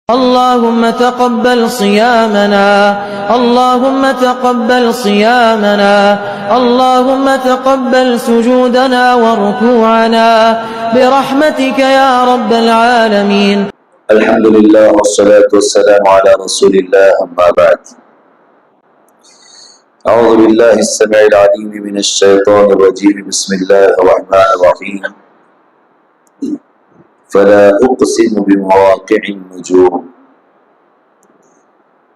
اللهم تقبل صيامنا اللهم تقبل صيامنا اللهم تقبل سجودنا وركوعنا برحمتك يا رب العالمين. الحمد لله والصلاة والسلام على رسول الله أما بعد. أعوذ بالله السميع العليم من الشيطان الرجيم. بسم الله الرحمن الرحيم. فلا أقسم بمواقع النجوم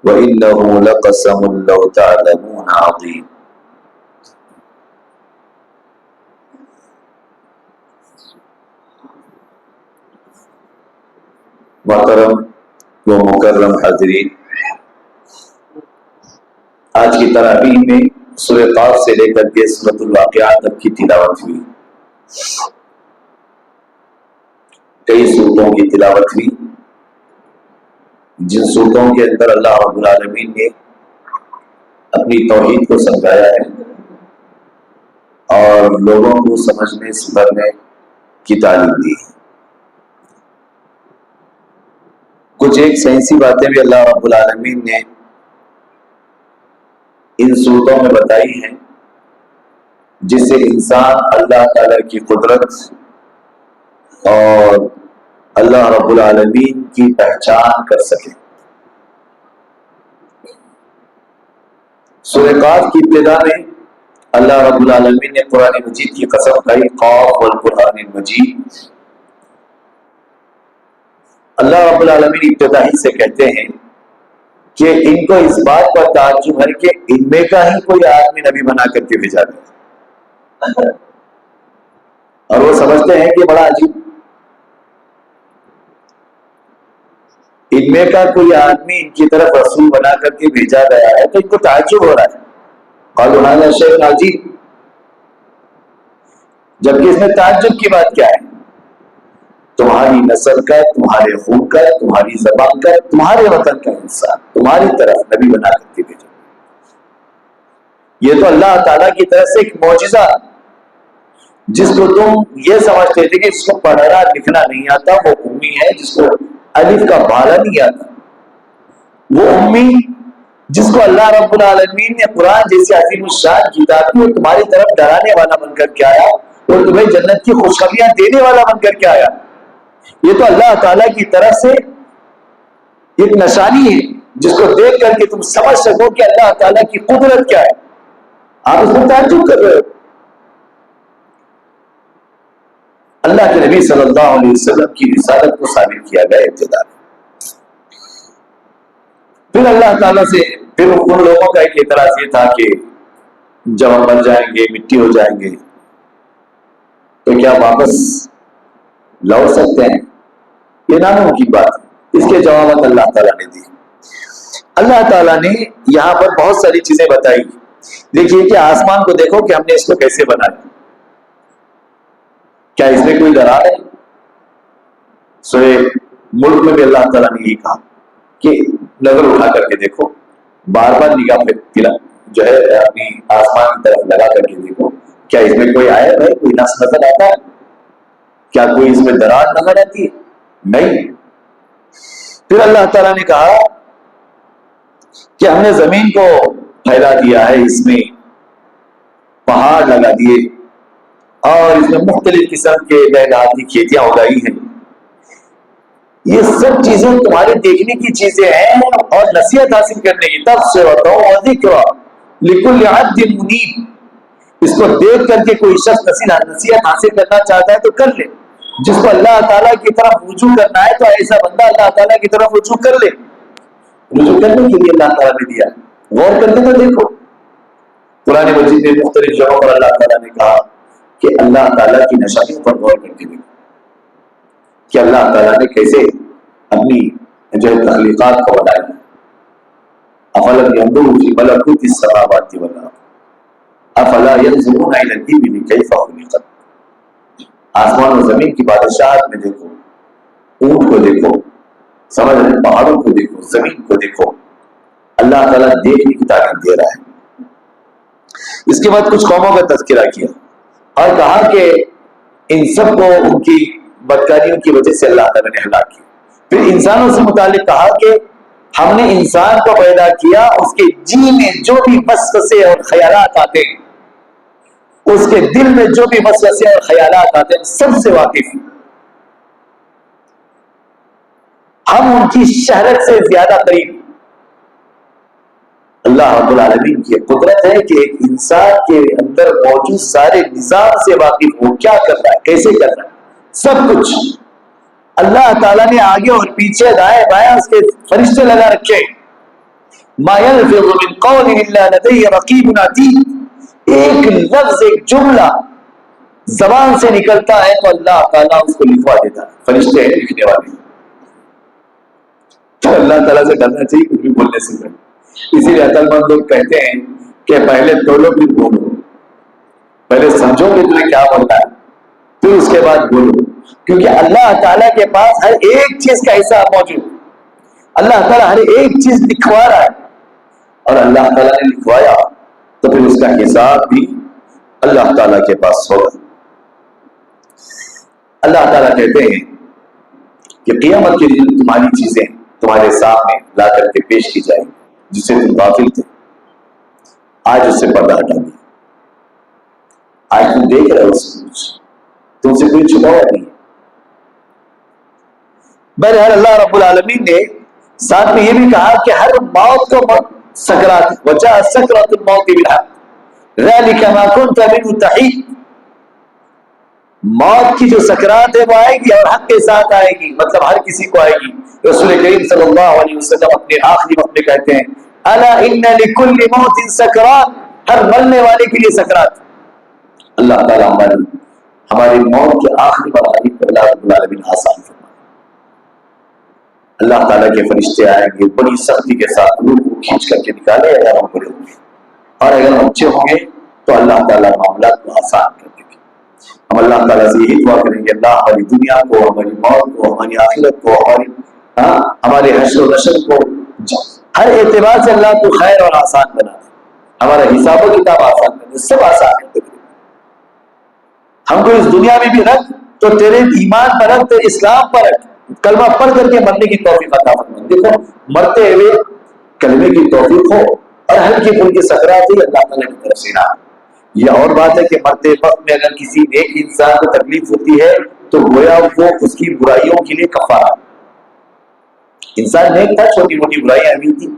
وإنه لقسم لو تعلمون عظيم. محترم و مکرم حاضرین، آج کی تراویح میں سورہ قاف سے لے کر کے سورۃ الواقعات تک کی تلاوت ہوئی. کئی سورتوں کی تلاوت ہوئی جن سورتوں کے اندر اللہ رب العالمین نے اپنی توحید کو سمجھایا ہے اور لوگوں کو سمجھنے سمجھنے کی تعلیم دی ہے. کچھ ایک سائنسی باتیں بھی اللہ رب العالمین نے ان صورتوں میں بتائی ہیں جس سے انسان اللہ تعالی کی قدرت اور اللہ رب العالمین کی پہچان کر سکے. سورہ قاف کی ابتدا میں اللہ رب العالمین نے قرآن مجید کی قسم کھائی، قاف والقرآن المجید. اللہ رب العالمین ابتدا ہی سے کہتے ہیں کہ ان کو اس بات پر تعجب ہے کہ ان میں کا ہی کوئی آدمی نبی بنا کر کے بھیجا گیا، اور وہ سمجھتے ہیں کہ بڑا عجیب، ان میں کا کوئی آدمی ان کی طرف رسول بنا کر کے بھیجا گیا ہے، تو ان کو تعجب ہو رہا ہے. قالوا هذا شيء عجیب، جبکہ اس میں تعجب کی بات کیا ہے؟ تمہاری نسل کا، تمہارے خون کا، تمہاری زبان کا، تمہارے وطن کا انسان تمہاری طرف نبی بنا کر کے بھیجا. یہ تو اللہ تعالیٰ کی طرف سے ایک معجزہ، جس کو تم یہ سمجھتے تھے کہ جس کو پڑھنا لکھنا نہیں آتا وہ امی ہے، جس کو الف کا بھالا نہیں آتا وہ امی، جس کو اللہ رب العالمین نے قرآن جیسی عظیم الشان کتاب کی وہ تمہاری طرف ڈرانے والا بن کر کے آیا اور تمہیں جنت کی خوشخبریاں دینے والا بن کر کے آیا. یہ تو اللہ تعالیٰ کی طرف سے ایک نشانی ہے جس کو دیکھ کر کے تم سمجھ سکو کہ اللہ تعالیٰ کی قدرت کیا ہے. آپ اس میں تعجب کر رہے ہو. اللہ کے نبی صلی اللہ علیہ وسلم کی رسالت کو ثابت کیا گیا ابتدا میں. پھر اللہ تعالیٰ سے پھر ان لوگوں کا ایک اعتراض یہ تھا کہ جب ہم مر جائیں گے، مٹی ہو جائیں گے، تو کیا واپس لوٹ سکتے ہیں؟ یہ ناممکن بات ہے. اس کے جوابات اللہ تعالیٰ نے دی. اللہ تعالیٰ نے یہاں پر بہت ساری چیزیں بتائی. دیکھیے کہ آسمان کو دیکھو کہ ہم نے اس کو کیسے بنایا. کیا اس میں کوئی درار ہے؟ سورہ ملک میں بھی اللہ تعالیٰ نے یہ کہا کہ نظر اٹھا کر کے دیکھو، بار بار نگاہ جو ہے اپنی آسمان کی طرف لگا کر کے دیکھو، کیا اس میں کوئی عیب ہے، کوئی نقص نظر آتا ہے؟ کیا کوئی اس میں درار نظر آتی ہے؟ نہیں. پھر اللہ تعالیٰ نے کہا کہ ہم نے زمین کو پھیلا دیا ہے، اس میں پہاڑ لگا دیے اور اس میں مختلف قسم کے بیلات کی کھیتیاں اگائی ہیں. یہ سب چیزیں تمہارے دیکھنے کی چیزیں ہیں اور نصیحت حاصل کرنے کی. تبصرۃ و ذکر لکل عبد منیب. اس کو دیکھ کر کے کوئی شخص نصیحت حاصل کرنا چاہتا ہے تو کر لے. جس کو اللہ تعالیٰ کی طرف رجوع کرنا ہے تو ایسا بندہ اللہ تعالیٰ کی طرف رجوع کر لے. رجوع کرنے کے لیے اللہ تعالیٰ نے دیا. غور کر کے تو دیکھو، قرآن مجید میں مختلف جگہوں پر اللہ تعالیٰ نے کہا کہ اللہ تعالیٰ کی نشانیوں پر غور کر کے دیکھو کہ اللہ تعالیٰ نے کیسے اپنی جو تخلیقات کو بنایا. افلم ينظروا في ملكوت السماوات والارض افلا ينظرون الى الابل كيف خلقت. آسمان و زمین کی بادشاہت میں دیکھو، اونٹ کو دیکھو، سمجھ رہے پہاڑوں کو دیکھو، زمین کو دیکھو. اللہ تعالیٰ دیکھنے کی طاقت دے رہا ہے. اس کے بعد کچھ قوموں کا تذکرہ کیا اور کہا کہ ان سب کو ان کی بدکاریوں کی وجہ سے اللہ تعالیٰ نے ہلاک کیا. پھر انسانوں سے متعلق کہا کہ ہم نے انسان کو پیدا کیا، اس کے جی میں جو بھی وسوسے اور خیالات آتے ہیں، اس کے دل میں جو بھی وسوسے اور خیالات آتے ہیں، سب سے واقف ہیں۔ ہم ان کی شہرت سے زیادہ قریب۔ اللہ رب العالمین کی قدرت ہے کہ ایک انسان کے اندر موجود سارے نظام سے واقف ہو، کیا کر رہا ہے، کیسے کر رہا ہے، سب کچھ اللہ تعالیٰ نے آگے اور پیچھے دائیں بائیں اس کے فرشتے لگا رکھے۔ ما يلفظ من قول الا لديه رقیب عتید، ایک لفظ ایک جملہ زبان سے نکلتا ہے تو اللہ تعالیٰ اس کو لکھوا دیتا ہے، فرشتے ہیں لکھنے والے۔ تو اللہ تعالیٰ سے ڈرنا چاہیے کچھ بھی بولنے سے پہلے۔ اسی لیے عقل مند لوگ کہتے ہیں کہ پہلے تولو پھر بولو، پہلے سمجھو کہ تمہیں کیا بولنا ہے، پھر اس کے بعد بولو، کیونکہ اللہ تعالیٰ کے پاس ہر ایک چیز کا حساب موجود، اللہ تعالیٰ ہر ایک چیز لکھوا رہا ہے، اور اللہ تعالیٰ نے لکھوایا تو پھر اس کا حساب بھی اللہ تعالیٰ کے پاس ہوگا۔ اللہ تعالیٰ کہتے ہیں کہ قیامت کے دن تمہاری چیزیں تمہارے سامنے لا کر کے پیش کی جائیں، جس سے تم غافل تھے، آج اس سے پردہ ہٹا دیا، آج تم دیکھ رہے ہو سب کچھ، تم سے کوئی چھپا ہوا نہیں۔ بہرحال اللہ رب العالمین نے ساتھ میں یہ بھی کہا کہ ہر موت کو سکرات وجاء سکرات الموت بالحق ذلك ما كنت منه تحید، موت کی جو سکرات ہے وہ آئے گی اور حق کے ساتھ آئے گی، مطلب ہر کسی کو آئے گی۔ رسول کریم صلی اللہ علیہ وسلم اپنے آخری وقت میں کہتے ہیں الا ان لكل موت سکرات، ہر مرنے والے کے لیے سکرات۔ اللہ تعالیٰ ہماری موت کے آخری مرحلے کو اللہ رب العالمین آسان فرمائے۔ اللہ تعالیٰ کے فرشتے آئیں گے، بڑی سختی کے ساتھ روح کو کھینچ کر کے نکالے اگر ہم بڑے ہوں گے، اور اگر ہم اچھے ہوں گے تو اللہ تعالیٰ معاملات کو آسان کر دیں گے۔ ہم اللہ تعالیٰ سے یہی دعا کریں گے اللہ ہماری دنیا کو، ہماری موت کو، ہماری آخرت کو، ہمارے حشر و نشر کو، ہر اعتبار سے اللہ کو خیر اور آسان بنا دے، ہمارا حساب و کتاب آسان کر دے، سب آسان کر دے۔ ہم کو اس دنیا میں بھی رکھ تو تیرے ایمان پر رکھ، تیرے اسلام پر رکھ، کلمہ پڑھ کر کے مرنے کی توفیق عطا فرما۔ دیکھو مرتے ہوئے کلمے کی توفیق ہو اور ہلکی پھلکی سکرات ہی اللہ تعالیٰ کی طرف سے نہ۔ یہ اور بات ہے کہ مرتے وقت میں اگر کسی ایک انسان کو تکلیف ہوتی ہے تو گویا وہ اس کی برائیوں کے لیے کفارہ، انسان نیک تھا، چھوٹی موٹی برائیاں ہوئی تھی،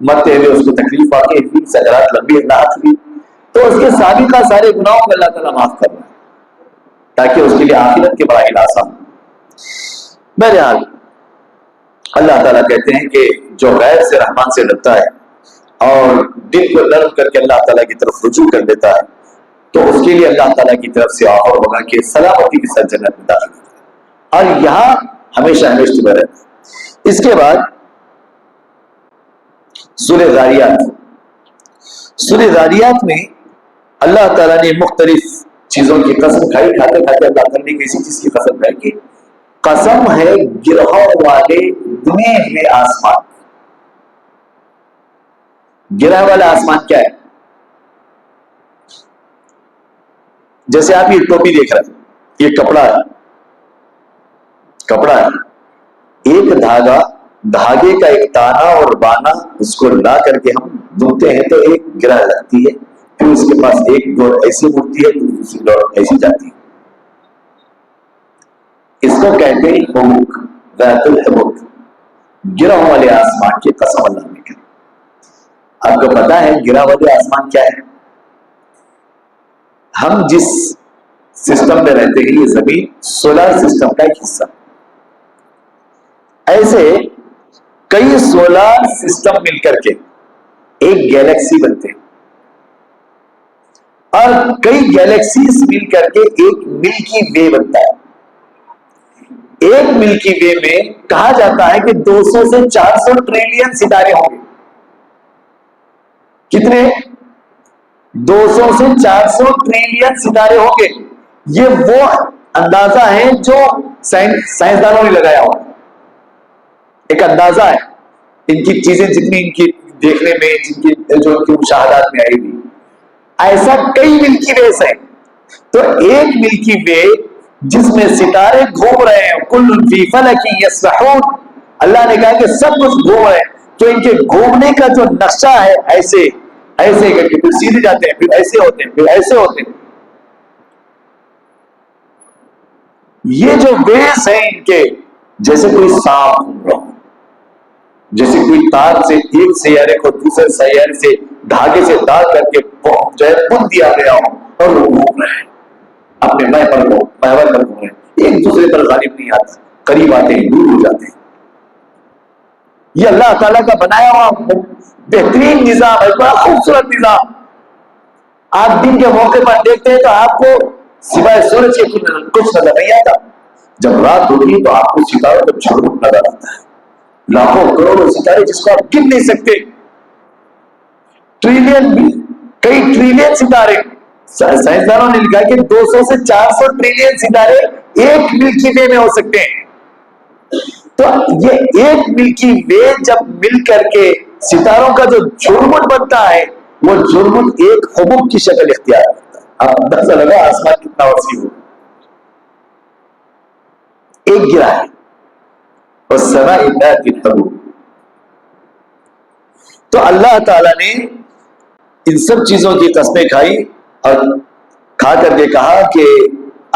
مرتے ہوئے اس کو تکلیف واقع ہوئی، سکرات لمبی اللہ ہوئی، تو اس کے سابقہ سارے گناہوں کو اللہ تعالیٰ معاف کر رہا ہے تاکہ اس کے لیے آخرت کے مراحل آسان۔ بہرحال اللہ تعالیٰ کہتے ہیں کہ جو غیر سے رحمان سے ڈرتا ہے اور دل کو نرم کر کے اللہ تعالیٰ کی طرف رجوع کر دیتا ہے تو اس کے لیے اللہ تعالیٰ کی طرف سے آفر ہوگا کہ سلامتی کے ساتھ جنت میں داخل ہوگا اور یہاں ہمیشہ ہمیشہ میں رہنا۔ اس کے بعد سورہ ذاریات، سورہ ذاریات میں اللہ تعالیٰ نے مختلف چیزوں کی قسم کھائی، کھاتے کھاتے اللہ تعالیٰ نے کسی چیز کی قسم کھائی کہ قسم ہے گرہوں والے بنے ہوئے آسمان۔ گرہ والا آسمان کیا ہے؟ جیسے آپ یہ ٹوپی دیکھ رہے ہیں، یہ کپڑا ہے، کپڑا ہے، ایک دھاگا، دھاگے کا ایک تانا اور بانا، اس کو لا کر کے ہم دھوتے ہیں تو ایک گرہ جاتی ہے، پھر اس کے پاس ایک ڈور ایسی مڑتی ہے، دوسری ڈور ایسی جاتی ہے۔ اس کو کہتے ہیں حبوک، ذات الحبوک، گرہ والے آسمان کی قسم اللہ نے کہی۔ آپ کو پتا ہے گرہ والے آسمان کیا ہے؟ ہم جس سسٹم میں رہتے ہیں یہ زمین سولر سسٹم کا ایک حصہ، ایسے کئی سولر سسٹم مل کر کے ایک گیلیکسی بنتے ہیں اور کئی گیلیکسیز مل کر کے ایک ملکی وے بنتا ہے۔ ایک ملکی وے میں کہا جاتا ہے کہ 200 سے 400 ٹریلین ستارے ہوں گے۔ کتنے؟ 200 سے 400 ٹریلین ستارے ہوں گے۔ یہ وہ اندازہ ہے جو سائنسدانوں نے لگایا ہوا، ایک اندازہ ہے ان کی چیزیں جتنی ان کی دیکھنے میں، جن کی جو ان کی مشاہدات میں آئی ہوئی، ایسا کئی ملکی ویز ہیں۔ تو ایک ملکی وے جس میں ستارے گھوم رہے ہیں، کل فی فلک یسبحون، اللہ نے کہا کہ سب کچھ گھوم رہے ہیں، تو ان کے گھومنے کا جو نقشہ ہے ایسے ایسے کر کے پھر سیدھے جاتے ہیں، پھر ایسے ہوتے ہیں، پھر ایسے ہوتے ہیں. یہ جو ویز ہیں ان کے، جیسے کوئی سانپ گھوم رہا ہو، جیسے کوئی تار سے ایک سیارے کو دوسرے سیارے سے دھاگے سے داغ کر کے جو ہے بن دیا گیا ہو، اور وہ گھوم رہے ہیں اپنے محور پر گھوم رہے ہیں، ایک دوسرے پر غالب نہیں آتا، قریب آتے ہیں دور ہو جاتے ہیں. یہ اللہ تعالیٰ کا بنایا ہوا بہترین نظام ہے، بڑا خوبصورت نظام. آپ دن کے موقع پر دیکھتے ہیں تو آپ کو سوائے سورج کے کچھ نظر نہیں آتا، جب رات ہوتی ہے تو آپ کو ستاروں کا جھرمٹ نظر آتا ہے، لاکھوں کروڑوں ستارے جس کو آپ گن نہیں سکتے، ٹریلین بھی، کئی ٹریلین ستارے. سائنسدانوں نے لکھا کہ 200 سے 400 ٹریلین ستارے ایک ملکی وے میں ہو سکتے ہیں. تو یہ ایک ملکی وے جب مل کر کے ستاروں کا جو جھرمٹ بنتا ہے، وہ جھرمٹ ایک حبوب کی شکل اختیار کرتا ہے. اب اندازہ لگا آسمان کتنا وسیع ہو، ایک گرا ہے اور سماء ذات الحبوب. تو اللہ تعالیٰ نے ان سب چیزوں کی قسمیں کھائی اور کھا کر کے کہا کہ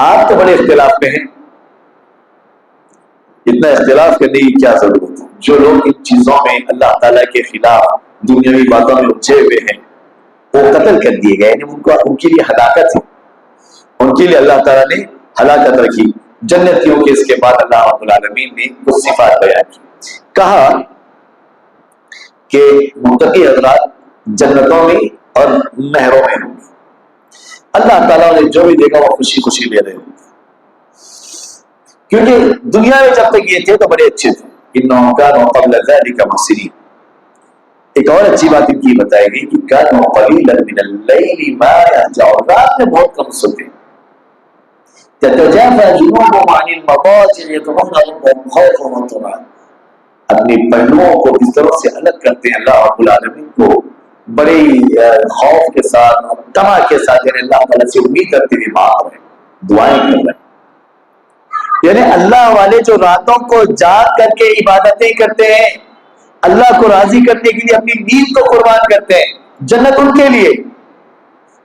آپ تو بڑے اختلاف میں ہیں، اتنا اختلاف کرنے کی کیا ضرورت ہے. جو لوگ ان چیزوں میں اللہ تعالیٰ کے خلاف دنیاوی باتوں میں الجھے ہوئے ہیں وہ قتل کر دیے گئے، یعنی ان کے لیے ہلاکت ہے، ان کے لیے اللہ تعالیٰ نے ہلاکت رکھی. جنتیوں کے اس کے بعد اللہ رب العالمین نے کچھ صفات بیان کی. کہا کہ متقی حضرات جنتوں میں اور نہروں میں ہوں گے، اللہ تعالیٰ نے جو بھی دیکھا وہ خوشی خوشی لے رہے ہوں گے، کیونکہ دنیا میں جب تک یہ تھے تو بڑے اچھے تھے. انہم کانوا قبل ذلک محسنین. ایک اور اچھی بات ان کی بتائی گئی کہ کانوا قلیلا من اللیل ما یہجعون، رات میں بہت کم سوتے. تتجافى جنوبهم عن المضاجع يدعون ربهم خوفا وطمعا، اپنی پہلوؤں کو بستروں سے الگ کرتے ہیں اللہ رب العالمین کو بڑے خوف کے ساتھ اور طمع کے ساتھ، یعنی اللہ تعالیٰ سے امید کرتے ہوئے مانگ رہے ہیں، دعائیں کر رہے ہیں. یعنی اللہ والے جو راتوں کو جاگ کر کے عبادتیں کرتے ہیں، اللہ کو راضی کرنے کے لیے اپنی نیند کو قربان کرتے ہیں. جنت ان کے لیے،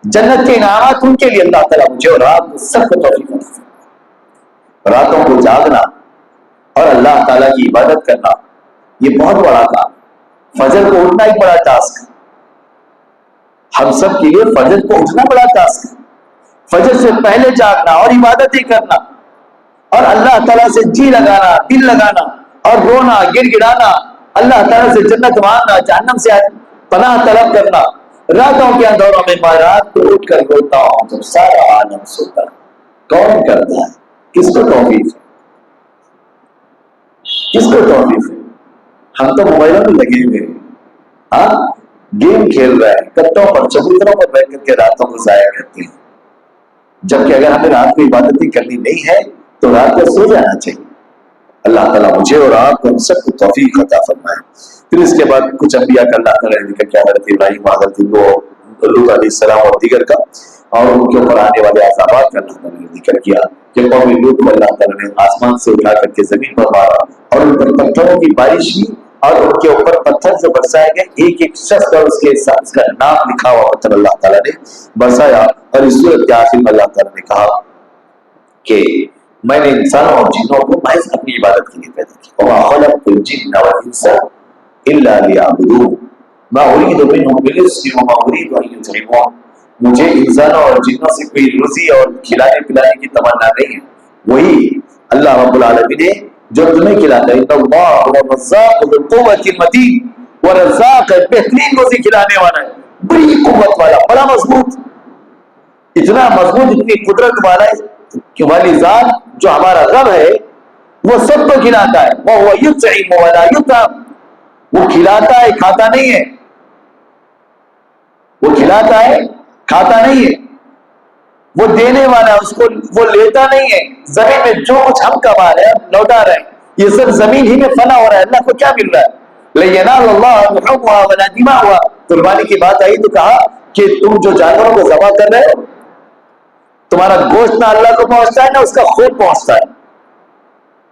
جنت کے انعامات ان کے لیے. اللہ تعالیٰ مجھے اور آپ کو سب کو توفیق عطا فرمائے. راتوں کو جاگنا اور اللہ تعالیٰ کی عبادت کرنا یہ بہت بڑا کام. فجر کو اٹھنا ایک بڑا ٹاسک ہے، ہم سب کے لیے فجر کو اٹھنا بڑا ٹاسک ہے. فجر سے پہلے جاگنا اور عبادتیں کرنا اور اللہ تعالیٰ سے جی لگانا، دل لگانا اور رونا، گر گڑانا، اللہ تعالیٰ سے جنت مانگنا، جہنم سے پناہ طلب کرنا. راتوں کے اندھیروں میں میں رات کو اٹھ کر روتا ہوں تو سارا عالم سوتا ہے. کون کرتا ہے؟ کس کو توفیق ہے؟ کس کو توفیق ہے؟ ہم تو موبائلوں میں لگے ہوئے ہیں، ہاں گیم کھیل رہے ہیں، کتوں پر چبوتروں پر بیٹھ کر کے راتوں کو ضائع کرتے ہیں. جبکہ اگر ہمیں رات کو عبادتیں کرنی نہیں ہے تو رات کو سو جانا چاہیے. اللہ تعالیٰ مجھے اور آپ کو ہم سب کو توفیق عطا فرمائے. پھر اس کے بعد کچھ انبیاء کا اللہ تعالیٰ نے ذکر کیا، حضرت ابراہیم، حضرت لوط علیہ السلام اور دیگر کا، اور ان کے اوپر آنے والے عذابات کا اللہ تعالیٰ نے ذکر کیا کہ قوم لوط کو اللہ تعالیٰ نے آسمان سے اٹھا کر کے زمین پر مارا اور ان پر پتھروں کی بارش ہوئی اور ان کے اوپر پتھر سے برسائے گئے. ایک ایک شخص پر اس کے ساتھ اس کا نام لکھا ہوا پتھر اللہ تعالیٰ نے برسایا. اور اس صورت کے آخر میں اللہ تعالیٰ نے کہا کہ میں نے انسانوں اور جنوں کو محض اپنی عبادت کے لیے پیدا کیا. وما خلقت الجن والانس الا ليعبدون ما اريد منهم من رزق وما اريد ان يطعمون. مجھے انسانوں اور جنوں سے کوئی روزی اور کھلانے پلانے کی تمنا نہیں ہے، وہی اللہ رب العالمین ہے جو تمہیں کھلاتا ہے. ان اللہ هو الرزاق ذو القوة المتین، وہ رزاق ہے، بہترین روزی کھلانے والا ہے، بڑی قوت والا، بڑا مضبوط، اتنا مضبوط، اتنی قدرت والا ہے کہ والی ذات جو ہمارا رب ہے وہ سب کو کھلاتا ہے. وَهُوَ يُطْعِمُ وَلَا يُطْعَمُ، وہ کھلاتا ہے کھاتا نہیں ہے، وہ کھلاتا ہے کھاتا نہیں ہے، وہ دینے والا ہے، اس کو وہ لیتا نہیں ہے. زمین میں جو کچھ ہم کما رہے ہیں لوٹا رہے ہیں، یہ سب زمین ہی میں فنا ہو رہا ہے. اللہ کو کیا مل رہا ہے؟ لَيَنَالَ اللَّهَ لُحُومُهَا وَلَا دِمَاؤُهَا. قربانی کی بات آئی تو کہا کہ تم جو جانوروں کو ذبح کر رہے ہو، تمہارا گوشت نہ اللہ کو پہنچتا ہے نہ اس کا خون پہنچتا ہے،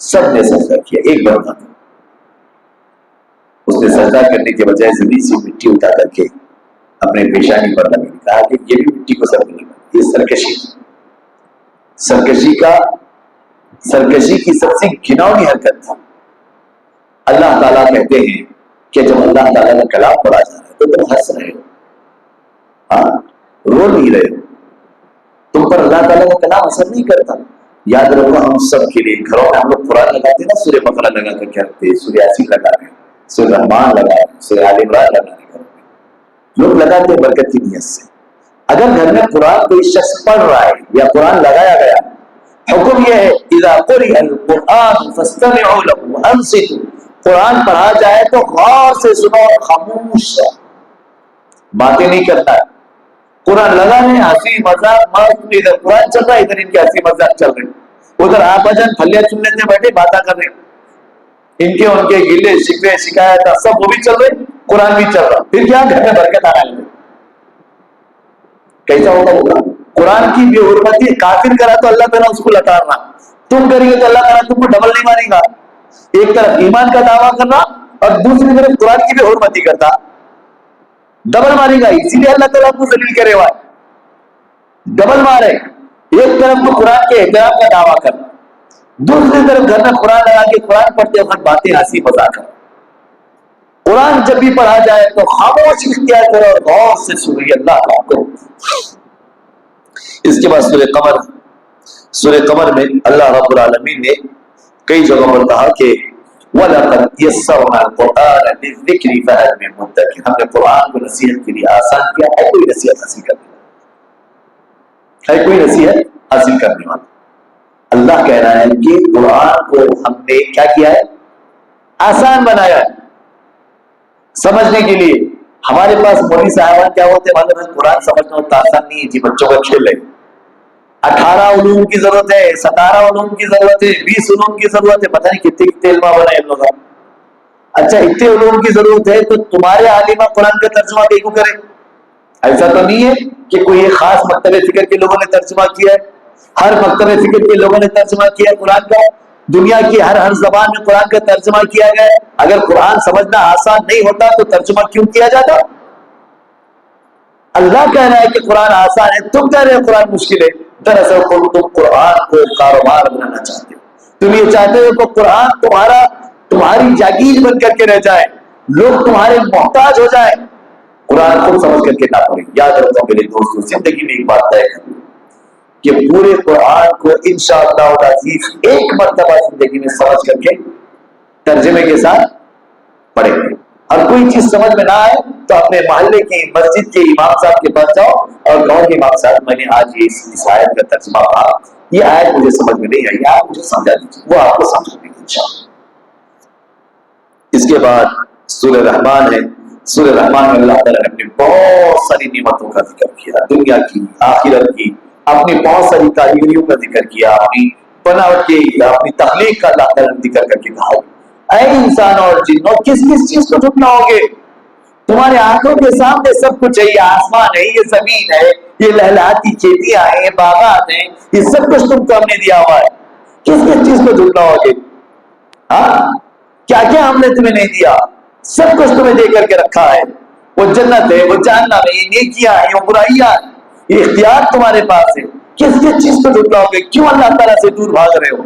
سب نے سجدہ کیا، ایک بندہ تھا، اس نے سجدہ کرنے کے بجائے زمین سے مٹی اٹھا کر کے اپنے پیشانی پر لگی، کہا کہ یہ بھی مٹی کو سب ملے گا۔ یہ سرکشی کی سب سے گھناؤنی حرکت تھا۔ اللہ تعالیٰ کہتے ہیں کہ جب اللہ تعالیٰ کا کلام پڑھا جا رہا ہے تو تم ہنس رہے ہو، ہاں رو نہیں رہے ہو، تم پر اللہ تعالیٰ کا کلام اثر نہیں کرتا۔ یاد رکھو ہم سب کے لیے گھروں میں ہم لوگ قرآن لگاتے ہیں نا، سورہ بقرہ لگا کر کے رکھتے ہیں، سورہ یاسین لگا رہے ہیں، سورہ رحمان لگا رہے ہیں، سورہ آل عمران لگا رہے ہیں، لوگ لگاتے ہیں برکت کی نیت سے۔ اگر گھر میں قرآن کوئی شخص پڑھ رہا ہے یا قرآن لگایا گیا، حکم یہ ہے اذا قرئ القرآن فاستمعوا له وانصتوا، قرآن پڑھا جائے تو غور سے سنو اور خاموش رہو، باتیں نہیں کرنا ہے۔ قرآن لگا ہے، ہنسی مذاق مست، ادھر قرآن چل رہا ہے، ادھر ان کے ہنسی مذاق چل رہے ہیں، ادھر آپ جان پھلیاں چننے سے بیٹھے باتیں کر رہے ہیں، ان کے ان کے گلے شکوے شکایت سب وہ بھی چل رہے، قرآن بھی چل رہا، پھر کیا گھر میں برکت آ رہا ہے؟ کیسا ہوگا؟ قرآن کی بے حرمتی کافر کرا تو اللہ تعالیٰ اس کو لتارنا، تم کریں گے تو اللہ تعالیٰ تم کو ڈبل نہیں مارے گا۔ ایک طرف ایمان کا دعویٰ کرنا اور دوسری طرف قرآن کی بے حرمتی کرتا، ڈبل مارے گا۔ اسی لیے اللہ تعالیٰ کو ذلیل کرے ہوا ہے، ڈبل مارے۔ ایک طرف تو قرآن کے احترام کا دعویٰ کرنا، دوسری طرف گھر میں قرآن لگا کے قرآن پڑھتے وقت باتیں ہنسی مذاق کرنا۔ قرآن جب بھی پڑھا جائے تو خاموش اختیار کرو اور غور سے سنیے اللہ کا حکم۔ اس کے بعد سورہ قمر میں اللہ رب العالمین نے کئی جگہوں پر کہا کہ وَلَقَدْ يَسَّرْنَا الْقُرْآنَ لِلذِّكْرِ فَهَلْ مِن مُدَّكِرٍ، ہم نے قرآن کو نصیحت کے لیے آسان کیا، ہے کوئی نصیحت حاصل کرنے والا، ہے کوئی نصیحت حاصل کرنے والا۔ اللہ کہہ رہا ہے کہ قرآن کو ہم نے کیا کیا ہے؟ آسان بنایا ہے سمجھنے کے لیے۔ ہمارے پاس مولوی صاحبان کیا ہوتے ہیں معلوم ہے؟ قرآن سمجھنا اتنا آسان نہیں ہے جی، بچوں کا کھیل ہے۔ 18 علوم کی ضرورت ہے، 17 علوم کی ضرورت ہے، 20 علوم کی ضرورت ہے، پتہ نہیں کتنے علماء بنا ان لوگوں۔ اچھا اتنے علوم کی ضرورت ہے تو تمہارے عالمہ قرآن کا ترجمہ کیوں کرے؟ ایسا تو نہیں ہے کہ کوئی ایک خاص مکتب فکر کے لوگوں نے ترجمہ کیا ہے، ہر مکتب فکر کے لوگوں نے ترجمہ کیا ہے قرآن کا، دنیا کی ہر زبان میں قرآن کا ترجمہ کیا گیا ہے۔ اگر قرآن سمجھنا آسان نہیں ہوتا تو ترجمہ کیوں کیا جاتا؟ اللہ کہہ رہا ہے کہ قرآن آسان ہے، تم کہہ رہے ہو قرآن مشکل ہے۔ دراصل تم قرآن کو کاروبار بنانا چاہتے ہو، تم یہ چاہتے ہو کہ قرآن تمہاری جاگیر بن کر کے رہ جائے، لوگ تمہارے محتاج ہو جائے، قرآن خود سمجھ کر کے نہ پڑھے۔ یاد رکھو میرے دوستوں، زندگی میں ایک بات طے کرو کہ پورے قرآن کو انشاءاللہ العزیز ایک مرتبہ زندگی میں سمجھ کر کے ترجمے کے ساتھ پڑھیں گے۔ اور کوئی چیز سمجھ میں نہ آئے تو اپنے محلے کی مسجد کے امام صاحب کے پاس جاؤ اور کہو کہ امام صاحب میں نے آج اس آیت کا ترجمہ پڑھا، یہ آیت مجھے سمجھ میں نہیں آئی، آپ مجھے سمجھا دیجیے، وہ آپ کو سمجھ دیں گے انشاءاللہ۔ اس کے بعد سورہ رحمان ہے۔ سورہ رحمان میں اللہ تعالیٰ نے اپنی بہت ساری نعمتوں کا ذکر کیا، دنیا کی آخرت کی، اپنی بہت ساری کاریگریوں کا ذکر کیا، اپنی بناوٹ کی، اپنی تخلیق کا اللہ تعالیٰ نے ذکر کر کے کہا اے انسان اور جنوں کس چیز کو جھٹلاؤ گے؟ تمہارے آنکھوں کے سامنے سب کچھ ہے، یہ آسمان ہے، یہ زمین ہے، یہ لہلاتی کھیتیاں ہیں، یہ باغات ہیں، یہ سب کچھ تم کو ہم نے دیا ہوا ہے، کس چیز کو جھٹلاؤ گے؟ ہاں کیا کیا ہم نے تمہیں نہیں دیا؟ سب کچھ تمہیں دے کر کے رکھا ہے، وہ جنت ہے، وہ جہنم ہے، یہ نیکیاں ہیں، یہ برائیاں ہیں، یہ اختیار تمہارے پاس ہے، کس چیز کو جھٹلاؤ گے؟ کیوں اللہ تعالیٰ سے دور بھاگ رہے ہو؟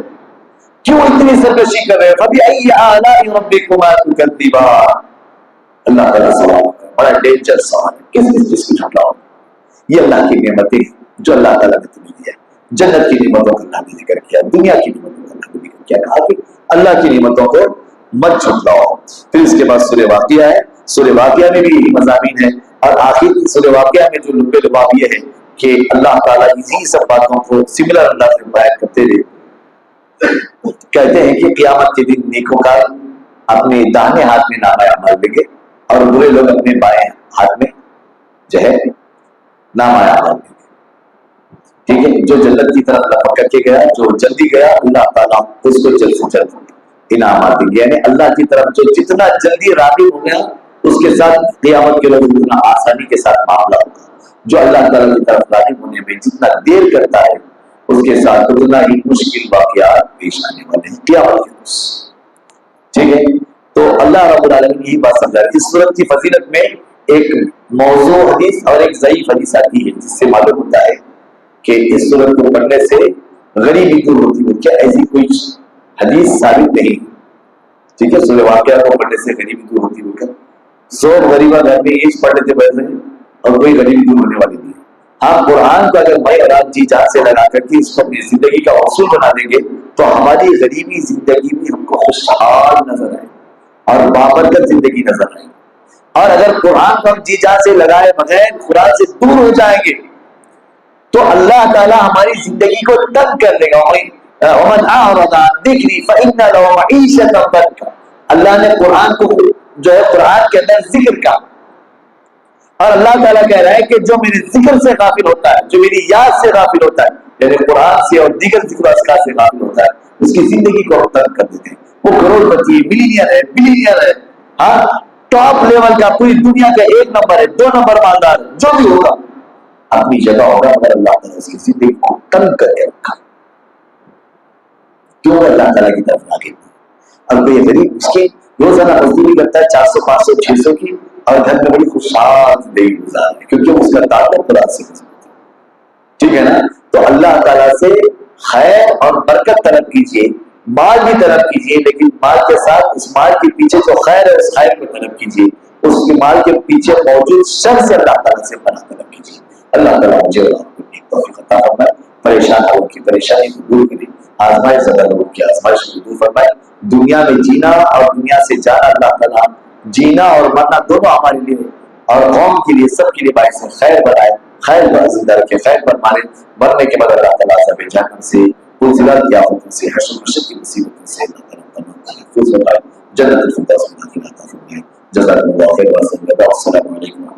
کیوں اتنی سرکشی کر رہے ہو؟ فَبِأَيِّ آلَاءِ رَبِّكُمَا تُكَذِّبَانِ، اللہ تعالیٰ سوال ہے، بڑا ڈینجر سوال ہے، کس چیز کو جھٹلاؤ؟ یہ اللہ کی نعمتیں جو اللہ تعالیٰ نے تمہیں دیا، جنت کی نعمتوں کا اللہ نے ذکر کیا، دنیا کی نعمتوں کا اللہ نے ذکر کیا، کہا کہ اللہ کی نعمتوں کو مت جھٹلاؤ۔ پھر اس کے بعد سورہ واقعہ ہے، سورہ واقعہ میں بھی یہی مضامین ہے، اور آخر سورہ واقعہ میں جو لبے لباب یہ ہے کہ اللہ تعالیٰ اسی سب باتوں کو سملر اللہ سے بیان کرتے ہوئے کہتے ہیں کہ قیامت کے دن نیکوکار اپنے داہنے ہاتھ میں نامہ اعمال لیں گے اور برے لوگ اپنے بائیں ہاتھ میں جو ہے نامہ اعمال لیں گے۔ ٹھیک ہے، جو جنت کی طرف لپک کر کے گیا، جو جلدی گیا، اللہ تعالیٰ اس کو جلد سے جلد انعامات دیں گے، یعنی اللہ کی طرف جو جتنا جلدی راغب ہو گیا اس کے ساتھ قیامت کے روز اتنا آسانی کے ساتھ معاملہ ہوگا۔ جو اللہ تعالیٰ کی طرف راغب ہونے میں جتنا دیر کرتا ہے اس کے ساتھ اتنا ہی مشکل واقعات پیش آنے والے ہیں قیامت کے روز. ٹھیک ہے. تو اللہ رب العالمین یہی بات سمجھا رہے. اس صورت کی فضیلت میں ایک موضوع حدیث اور ایک ضعیف حدیث آتی ہے جس سے معلوم ہوتا ہے کہ اس صورت کو پڑھنے سے غریبی دور ہوتی ہے. کیا ایسی کوئی حدیث ثابت نہیں. ٹھیک ہے. سورہ واقعہ کو پڑھنے سے غریبی دور ہوتی ہے. 100 غریبہ گھر میں یہ پڑھ لیتے بیٹھ رہے اور کوئی غریبی دور ہونے والی نہیں. ہاں قرآن کو اگر میں اور آپ جی جان سے لگا کر کے اس کو اپنی زندگی کا اصول بنا دیں گے تو ہماری غریبی زندگی میں ہم کو خوشحال نظر آئے اور بابرکت زندگی نظر آئے. اور اگر قرآن کو ہم جی جان سے لگائے بغیر قرآن سے دور ہو جائیں گے تو اللہ تعالیٰ ہماری زندگی کو تنگ کر دے گا. ومن اعرض عن ذکری فإن له معیشة ضنکا. اللہ نے قرآن کو جو ہے قرآن کے اندر ذکر کا اور اللہ تعالیٰ کہہ رہا ہے کہ جو میرے ذکر سے غافل ہوتا ہے, جو میری یاد سے غافل ہوتا ہے, یعنی قرآن سے اور دیگر ذکر و اذکار سے غافل ہوتا ہے, اس کی زندگی کو تنگ کر دیتے ہیں. وہ کروڑ پتی ملینئر ہے, بلینئر ہے, ہاں ٹاپ لیول کا, پوری دنیا کا 1 نمبر ہے, 2 نمبر مالدار, جو بھی ہوگا اپنی جگہ ہوگا, مگر اللہ تعالیٰ اس کی زندگی کو تنگ کر کے رکھا. کیوں اللہ تعالیٰ کی طرف نہ گئے. اب کوئی غریب اس کی روزانہ مزدوری کرتا ہے 400 500 600 کی اور گھر میں بڑی خوشحال زندگی گزار ہے کیونکہ اس کا تعلق قرآن سے مضبوط ہے. ٹھیک ہے نا. تو اللہ تعالیٰ سے خیر اور برکت طلب کیجیے, مال بھی طلب کیجیے, لیکن مال کے ساتھ اس مال کے پیچھے جو خیر ہے اس خیر کو طلب کیجیے. اس کے مال کے پیچھے موجود شر سے اللہ تعالیٰ سے پناہ طلب کیجیے. اللہ تعالیٰ مجھے اور آپ کو توفیق عطا فرمائے. پریشان لوگوں کی پریشانی کو دور کرے, آزمائش زدہ لوگوں کی آزمائش کو دور فرمائے. دنیا میں جینا اور دنیا سے جانا اللہ تعالیٰ جینا اور مرنا دونوں ہمارے لیے اور قوم کے لیے سب کے لیے باعث خیر بنائے, خیر پر زندہ رکھے, خیر پر مارے. مرنے کے بعد اللہ تعالیٰ عذاب جہنم سے, پرزگار کی آفتوں سے, حشر و نشر کی مصیبتوں سے اللہ تعالیٰ محفوظ فرمائے. جنت الفردوس میں داخل عطا فرمائے. جزاکم اللہ خیر. السلام علیکم.